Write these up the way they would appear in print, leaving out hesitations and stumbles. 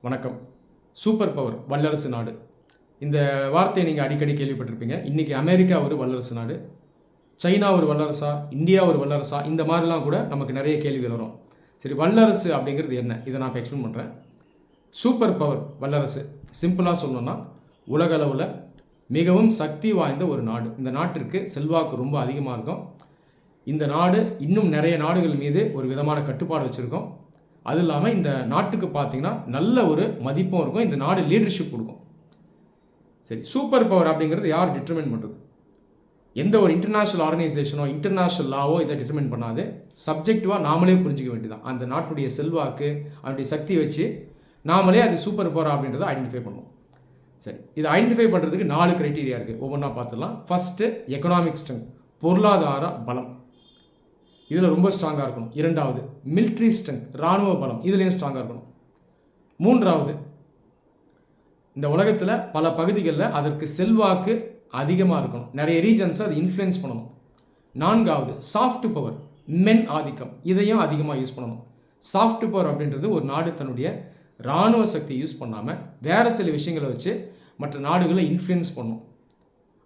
வணக்கம். Super power வல்லரசு நாடு. இந்த வார்த்தையை நீங்கள் அடிக்கடி கேள்விப்பட்டிருப்பீங்க. இன்றைக்கி அமெரிக்கா ஒரு வல்லரசு நாடு, சைனா ஒரு வல்லரசா, இந்தியா ஒரு வல்லரசா, இந்த மாதிரிலாம் கூட நமக்கு நிறைய கேள்விகள் வரும். சரி, வல்லரசு அப்படிங்கிறது என்ன? இதை நான் இப்போ எக்ஸ்பிளைன் பண்ணுறேன். சூப்பர் பவர் வல்லரசு சிம்பிளாக சொல்லணும்னா உலகளவில் மிகவும் சக்தி வாய்ந்த ஒரு நாடு. இந்த நாட்டிற்கு செல்வாக்கு ரொம்ப அதிகமாக இருக்கும். இந்த நாடு இன்னும் நிறைய நாடுகள் மீது ஒரு விதமான கட்டுப்பாடு வச்சுருக்கோம். அது இல்லாமல் இந்த நாட்டுக்கு பார்த்தீங்கன்னா நல்ல ஒரு மதிப்பும் இருக்கும். இந்த நாடு லீடர்ஷிப் கொடுக்கும். சரி, சூப்பர் பவர் அப்படிங்கிறது யார் டிட்டர்மின் பண்ணுறது? எந்த ஒரு இன்டர்நேஷ்னல் ஆர்கனைசேஷனோ இன்டர்நேஷ்னல் லாவோ இதை டிட்டர்மின் பண்ணாது. சப்ஜெக்டிவாக நாமளே புரிஞ்சிக்க வேண்டியதான். அந்த நாட்டுடைய செல்வாக்கு, அதனுடைய சக்தி வச்சு நாமளே அது சூப்பர் பவர் அப்படின்றத ஐடென்டிஃபை பண்ணுவோம். சரி, இதை ஐடென்டிஃபை பண்ணுறதுக்கு 4 கிரைட்டீரியா இருக்குது. ஒவ்வொன்றா பார்த்துடலாம். ஃபஸ்ட்டு எக்கனாமிக் ஸ்ட்ரென்த், பொருளாதார பலம், இதில் ரொம்ப ஸ்ட்ராங்காக இருக்கணும். 2வது மிலிட்ரி ஸ்ட்ரென்த், இராணுவ பலம், இதுலேயும் ஸ்ட்ராங்காக இருக்கணும். 3வது இந்த உலகத்தில் பல பகுதிகளில் அதற்கு செல்வாக்கு அதிகமாக இருக்கணும். நிறைய ரீஜன்ஸை அது இன்ஃப்ளூயன்ஸ் பண்ணணும். 4வது சாஃப்ட் பவர், மென் ஆதிக்கம், இதையும் அதிகமாக யூஸ் பண்ணணும். சாஃப்ட் பவர் அப்படின்றது ஒரு நாடு தன்னுடைய இராணுவ சக்தியை யூஸ் பண்ணாமல் வேறு சில விஷயங்களை வச்சு மற்ற நாடுகளை இன்ஃப்ளூயன்ஸ் பண்ணும்.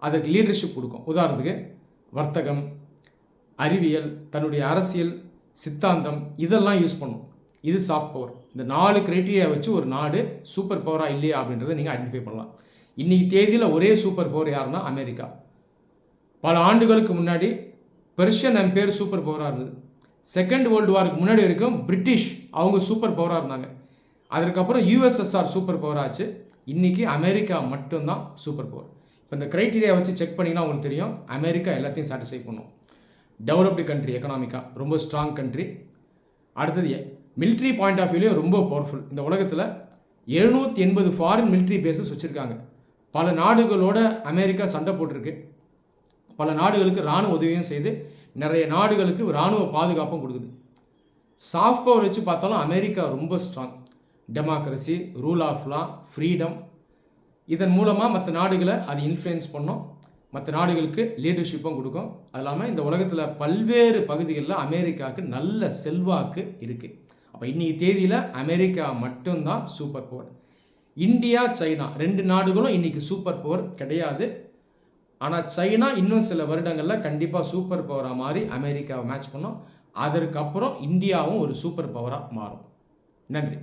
அதற்கு லீடர்ஷிப் கொடுக்கும். உதாரணத்துக்கு வர்த்தகம், அறிவியல், தன்னுடைய அரசியல் சித்தாந்தம், இதெல்லாம் யூஸ் பண்ணும். இது சாஃப்ட் பவர். இந்த 4 கிரைட்டீரியா வச்சு ஒரு நாடு சூப்பர் பவராக இல்லையா அப்படின்றத நீங்கள் ஐடென்டிஃபை பண்ணலாம். இன்றைக்கி தேதியில் ஒரே சூப்பர் பவர் யாருன்னா அமெரிக்கா. பல ஆண்டுகளுக்கு முன்னாடி பெர்ஷியன் எம்பையர் சூப்பர் பவராக இருந்தது. செகண்ட் வேர்ல்டு வாருக்கு முன்னாடி வரைக்கும் பிரிட்டிஷ் அவங்க சூப்பர் பவராக இருந்தாங்க. அதுக்கப்புறம் யூஎஸ்எஸ்ஆர் சூப்பர் பவர் ஆச்சு. இன்றைக்கி அமெரிக்கா மட்டும்தான் சூப்பர் பவர். இப்போ இந்த கிரைட்டீரியா வச்சு செக் பண்ணிங்கன்னா உங்களுக்கு தெரியும் அமெரிக்கா எல்லாத்தையும் சாட்டிஸ்ஃபை பண்ணும். டெவலப்டு கண்ட்ரி, எக்கனாமிக்காக ரொம்ப ஸ்ட்ராங் கண்ட்ரி. அடுத்தது மிலிட்ரி பாயிண்ட் ஆஃப் வியூலையும் ரொம்ப பவர்ஃபுல். இந்த உலகத்தில் 780 ஃபாரின் மிலிட்ரி பேஸஸ் வச்சுருக்காங்க. பல நாடுகளோட அமெரிக்கா சண்டை போட்டிருக்கு. பல நாடுகளுக்கு இராணுவ உதவியும் செய்து நிறைய நாடுகளுக்கு இராணுவ பாதுகாப்பும் கொடுக்குது. சாஃப்ட் பவர் வச்சு பார்த்தாலும் அமெரிக்கா ரொம்ப strong. Democracy, rule of law, freedom, இதன் மூலமாக மற்ற நாடுகளை அது இன்ஃப்ளூயன்ஸ் பண்ணோம். மற்ற நாடுகளுக்கு லீடர்ஷிப்பும் கொடுக்கும். அது இல்லாமல் இந்த உலகத்தில் பல்வேறு பகுதிகளில் அமெரிக்காவுக்கு நல்ல செல்வாக்கு இருக்குது. அப்போ இன்றைக்கி தேதியில் அமெரிக்கா மட்டும்தான் சூப்பர் பவர். இந்தியா, சைனா 2 நாடுகளும் இன்றைக்கி சூப்பர் பவர் கிடையாது. ஆனால் சைனா இன்னும் சில வருடங்களில் கண்டிப்பாக சூப்பர் பவராக மாறி அமெரிக்காவை மேட்ச் பண்ணும். அதற்கப்புறம் இந்தியாவும் ஒரு சூப்பர் பவராக மாறும். நன்றி.